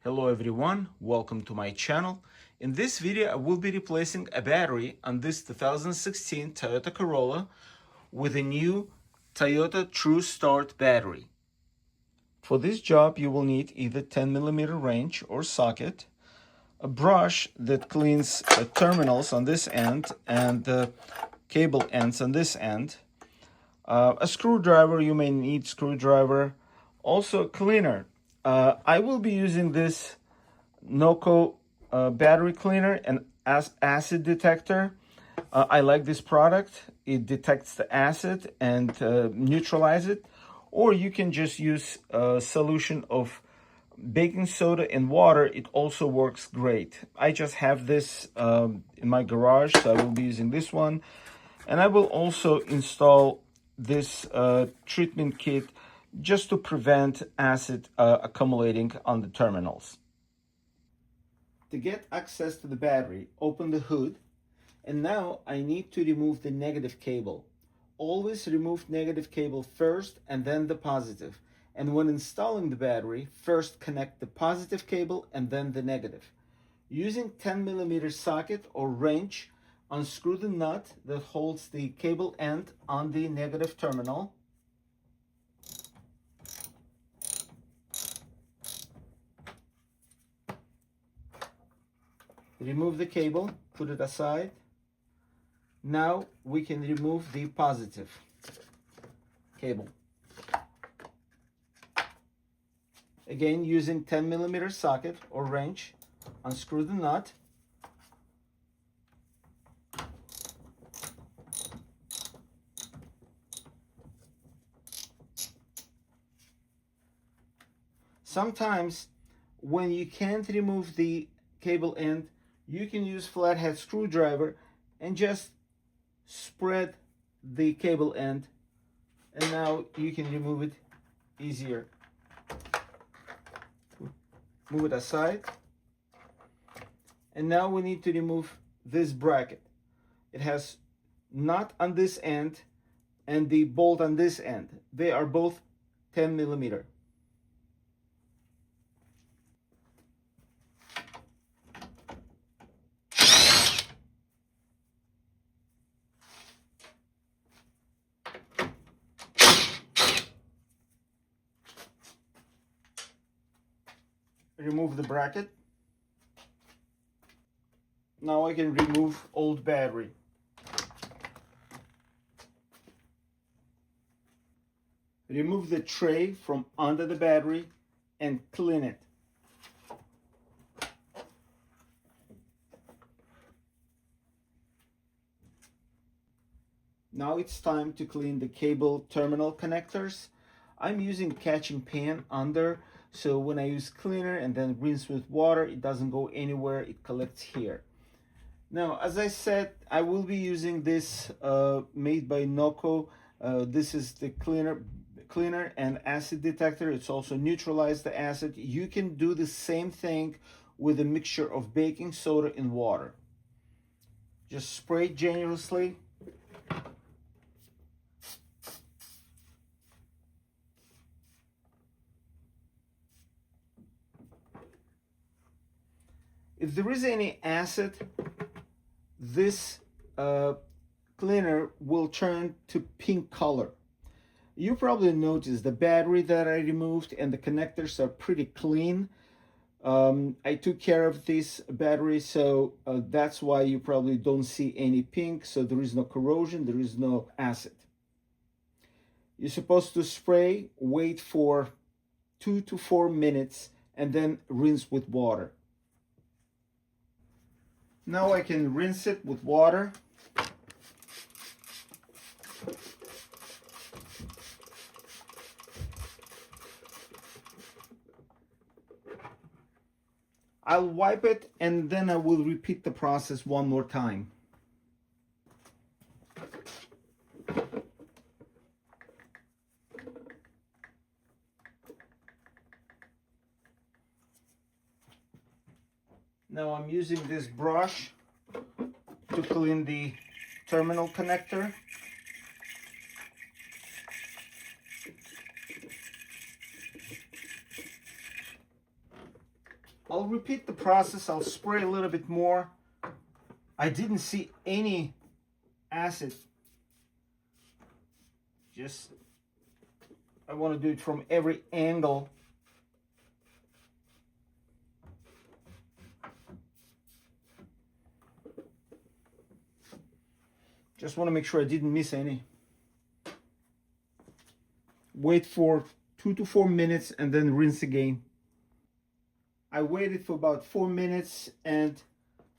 Hello everyone, welcome to my channel. In this video I will be replacing a battery on this 2016 Toyota Corolla with a new Toyota TrueStart battery. For this job you will need either 10mm wrench or socket, a brush that cleans the terminals on this end and the cable ends on this end, a screwdriver, you may need screwdriver, also a cleaner. I will be using this Noco battery cleaner and acid detector. I like this product. It detects the acid and neutralizes it. Or you can just use a solution of baking soda and water. It also works great. I just have this in my garage, so I will be using this one. And I will also install this treatment kit just to prevent acid accumulating on the terminals. To get access to the battery, open the hood, and now I need to remove the negative cable. Always remove negative cable first and then the positive. And when installing the battery, first connect the positive cable and then the negative. Using 10mm socket or wrench, unscrew the nut that holds the cable end on the negative terminal. Remove the cable, put it aside. Now we can remove the positive cable. Again, using 10mm socket or wrench, unscrew the nut. Sometimes when you can't remove the cable end, you can use flathead screwdriver and just spread the cable end, and now you can remove it easier. Move it aside. And now we need to remove this bracket. It has nut on this end and the bolt on this end. They are both 10mm. Remove the bracket. Now I can remove old battery. Remove the tray from under the battery and clean it. Now it's time to clean the cable terminal connectors. I'm using catching pan under, so when I use cleaner and then rinse with water, it doesn't go anywhere, it collects here. Now, as I said, I will be using this made by Noco. This is the cleaner and acid detector. It's also neutralized the acid. You can do the same thing with a mixture of baking soda and water. Just spray generously. If there is any acid, this cleaner will turn to pink color. You probably noticed the battery that I removed and the connectors are pretty clean. I took care of this battery, so that's why you probably don't see any pink. So there is no corrosion, there is no acid. You're supposed to spray, wait for 2 to 4 minutes, and then rinse with water. Now I can rinse it with water. I'll wipe it and then I will repeat the process one more time. Now I'm using this brush to clean the terminal connector. I'll repeat the process. I'll spray a little bit more. I didn't see any acid. Just, I want to do it from every angle. Just want to make sure I didn't miss any. Wait for 2 to 4 minutes and then rinse again. I waited for about 4 minutes and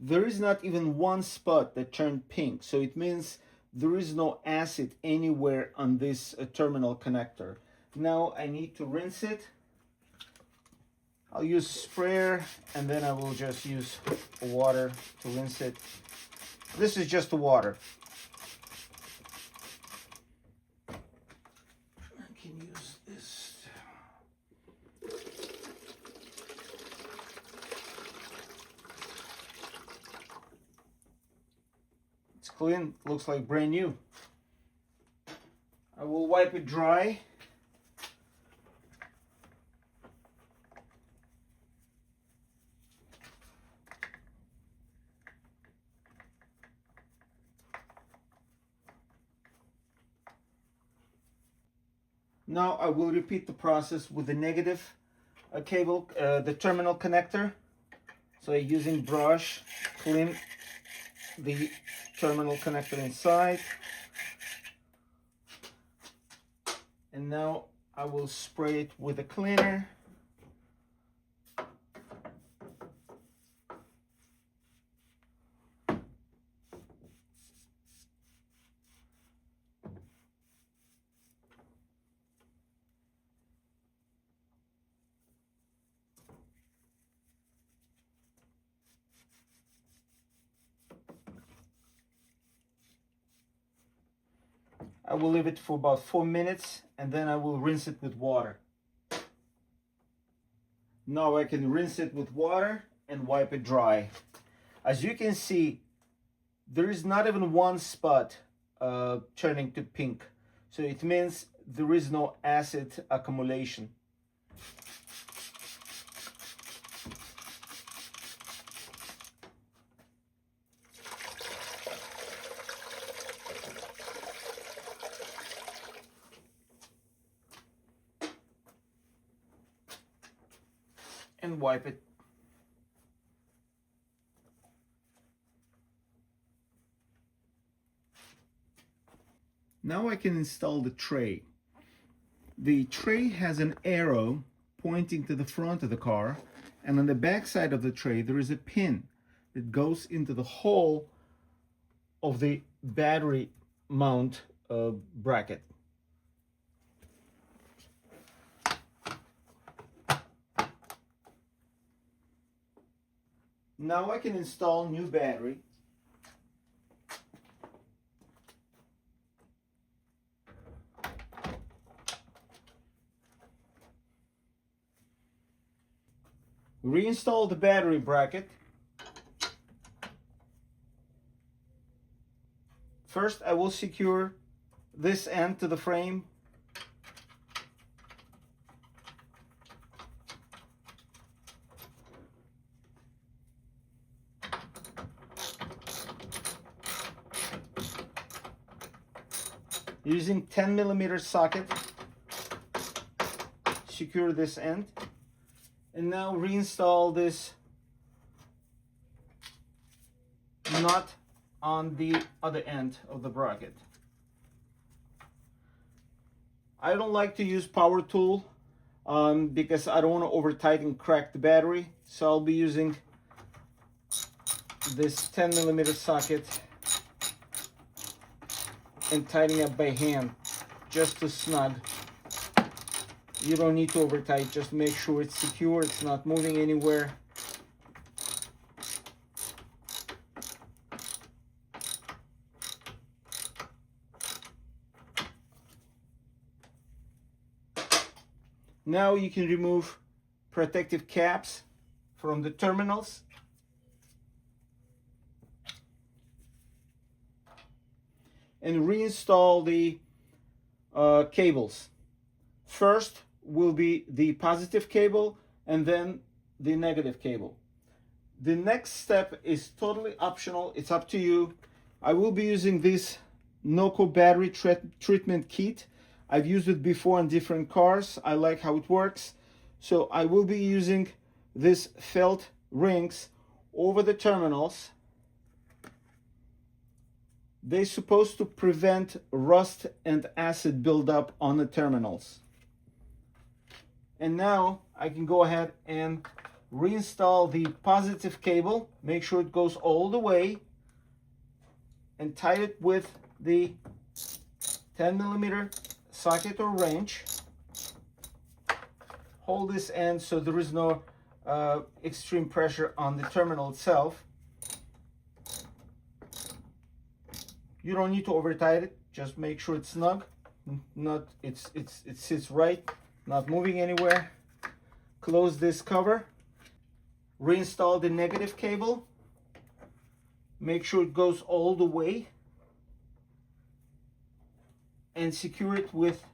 there is not even one spot that turned pink. So it means there is no acid anywhere on this terminal connector. Now I need to rinse it. I'll use sprayer and then I will just use water to rinse it. This is just the water. I can use this. It's clean, looks like brand new. I will wipe it dry. Now I will repeat the process with the negative cable, the terminal connector. So using brush, clean the terminal connector inside. And now I will spray it with a cleaner. I will leave it for about 4 minutes and then I will rinse it with water. Now I can rinse it with water and wipe it dry. As you can see, there is not even one spot turning to pink. So it means there is no acid accumulation. And wipe it. Now I can install the tray. The tray has an arrow pointing to the front of the car, and on the back side of the tray there is a pin that goes into the hole of the battery mount bracket. Now I can install new battery. Reinstall the battery bracket. First, I will secure this end to the frame. Using 10mm socket, secure this end. And now reinstall this nut on the other end of the bracket. I don't like to use power tool because I don't want to over tighten, crack the battery. So I'll be using this 10mm socket and tightening up by hand just to snug. You don't need to over tight, just make sure it's secure, it's not moving anywhere. Now you can remove protective caps from the terminals. And reinstall the cables. First will be the positive cable and then the negative cable. The next step is totally optional. It's up to you. I will be using this Noco battery treatment kit. I've used it before on different cars. I like how it works. So I will be using this felt rings over the terminals. They're supposed to prevent rust and acid buildup on the terminals. And now I can go ahead and reinstall the positive cable. Make sure it goes all the way and tie it with the 10mm socket or wrench. Hold this end so there is no extreme pressure on the terminal itself. You don't need to over tighten it, just make sure it's snug, it sits right, not moving anywhere. Close this cover, reinstall the negative cable, make sure it goes all the way, and secure it with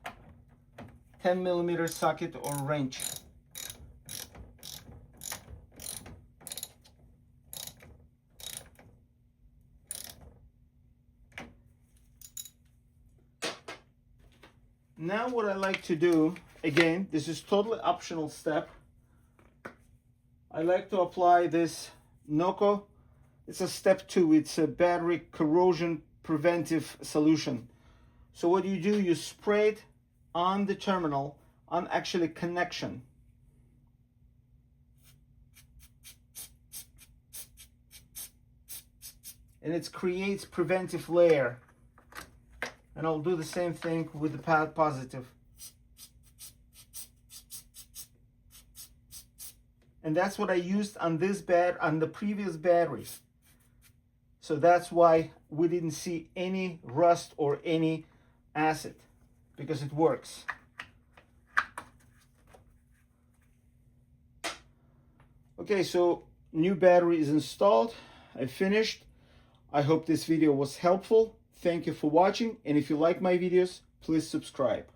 10mm socket or wrench. Now what I like to do, again, this is totally optional step. I like to apply this Noco. It's a step 2. It's a battery corrosion preventive solution. So what you do, you spray it on the terminal, on actually connection. And it creates preventive layer. And I'll do the same thing with the pad positive. And that's what I used on this on the previous battery. So that's why we didn't see any rust or any acid, because it works. Okay, so new battery is installed. I finished. I hope this video was helpful. Thank you for watching, and if you like my videos, please subscribe.